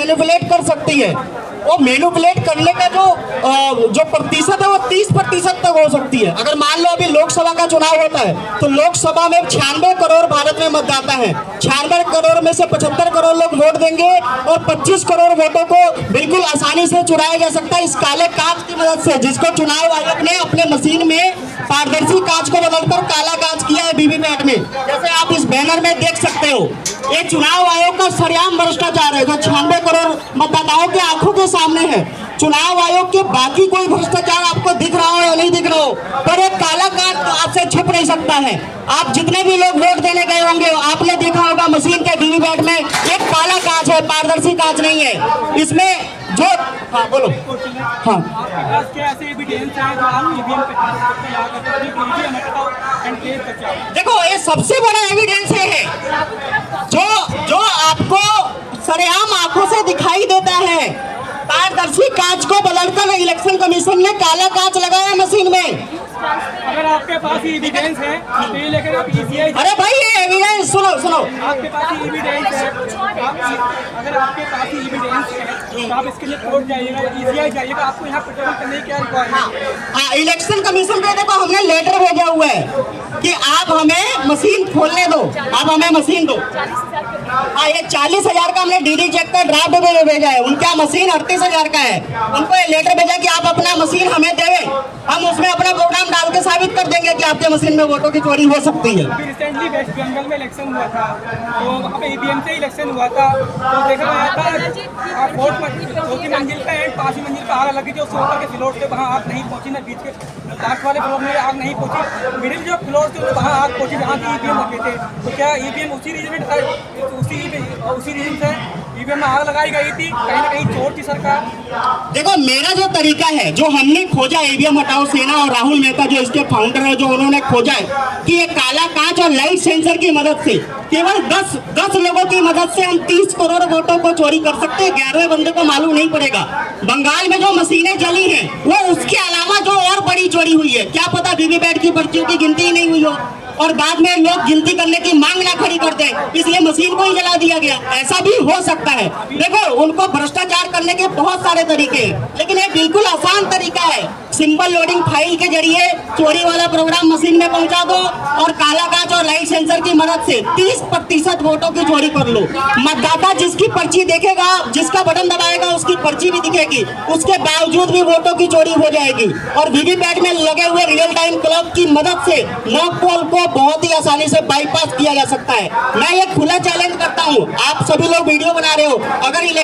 Manipulate कर सकती है। वो मैनिपुलेट करने का जो प्रतिशत है वो 30% तक हो सकती है। अगर मान लो अभी लोकसभा का चुनाव होता है तो लोकसभा में 96 करोड़ भारत में मतदाता है, 96 करोड़ में से 75 करोड़ लोग वोट देंगे और 25 करोड़ वोटों को बिल्कुल आसानी से चुराया जा सकता है इस काले कांच की मदद से, जिसको चुनाव आयोग ने अपने मशीन में पारदर्शी कांच को बदलकर काला कांच किया है वीवीपैट में। जैसे आप इस बैनर में देख सकते हो, ये चुनाव आयोग का सरेआम भ्रष्टाचार है जो 96 करोड़ मतदाताओं के आंखों के सामने है। चुनाव आयोग के बाकी कोई भ्रष्टाचार आपको दिख रहा हो या नहीं दिख रहा हो, पर एक काला कांच आपसे छुप नहीं सकता है। आप जितने भी लोग वोट देने गए होंगे आपने देखा होगा मशीन के वीवीपैट में एक काला कांच है, पारदर्शी कांच नहीं है। इसमें जो हाँ बोलो हाँ देखो, ये सबसे बड़ा एविडेंस है जो आपको सरेआम आंखों से दिखाई देता है। पारदर्शी कांच को बदलकर इलेक्शन कमीशन ने काला कांच लगाया मशीन में। अगर आपके पास एविडेंस है तो ये लेकर आप ईसीआई। अरे भाई ये एविडेंस सुनो आपके पास एविडेंस है, अगर आपके पास एविडेंस है तो आप इसके लिए कोर्ट जाइएगा, ईसीआई जाइएगा, आपको यहाँ पेट्रोल करने की क्या रिक्वायरमेंट है? हाँ, इलेक्शन कमीशन पे देखो हमने लेटर भेजा हुआ है कि आप हमें मशीन खोलने दो, आप हमें मशीन दो। हाँ, ये 40,000 का हमने डीडी चेक का ड्राफ्ट में भेजा है, उनका मशीन 38,000 का है। उनको ये लेटर भेजा कि आप अपना मशीन हमें देवें, हम उसमें अपना प्रोग्राम डाल के साबित कर देंगे कि आपके मशीन में वोटों की चोरी हो सकती है। अभी रिसेंटली वेस्ट बंगाल में इलेक्शन हुआ था तो वहाँ पे ईवीएम से इलेक्शन हुआ था तो देखा गया था फोर्थ चौथी मंजिल पे एंड 5वीं मंजिल पे आग लगी, जो ऊपर के फ्लोर थे वहाँ आग नहीं पहुँची, ना बीच के लास्ट वाले फ्लोर में आग नहीं पहुँची, मिडिल जो फ्लोर थे वहाँ आग पहुँची जहाँ की ईवीएम रखे थे। तो क्या ईवीएम उसी रीजन था, उसी रीजन से ईवीएम में आग लगाई गई थी, कहीं ना कहीं चोर थी सरकार? देखो मेरा जो तरीका है, जो हमने खोजा ईवीएम हटाओ सेना और राहुल मेहता जो इसके फाउंडर है, जो उन्होंने खोजा है कि ये काला कांच और लाइट सेंसर की मदद से केवल 10 लोगों की मदद से हम 30 करोड़ वोटों को चोरी कर सकते हैं। 11वें बंदे को मालूम नहीं पड़ेगा। बंगाल में जो मशीनें जली हैं वो उसके अलावा जो और बड़ी चोरी हुई है, क्या पता वीवीपैट की पर्चियों की गिनती ही नहीं हुई हो और बाद में लोग गिनती करने की मांग ना खड़ी कर दें, इसलिए मशीन को ही जला दिया गया। ऐसा भी हो सकता है। देखो उनको भ्रष्टाचार करने के बहुत सारे तरीके हैं, लेकिन ये बिल्कुल आसान तरीका है। सिंपल लोडिंग फाइल के जरिए चोरी वाला प्रोग्राम मशीन में पहुंचा दो और काला कांच और लाइट सेंसर की मदद से 30% वोटों की चोरी कर लो। मतदाता जिसकी पर्ची देखेगा, जिसका बटन दबाएगा उसकी पर्ची भी दिखेगी, उसके बावजूद भी वोटों की चोरी हो जाएगी। और वीवीपैट में लगे हुए रियल टाइम क्लॉक की मदद से मॉक पोल को बहुत ही आसानी से बाईपास किया जा सकता है। मैं ये खुला चैलेंज करता हूँ, आप सभी लोग वीडियो बना रहे हो, अगर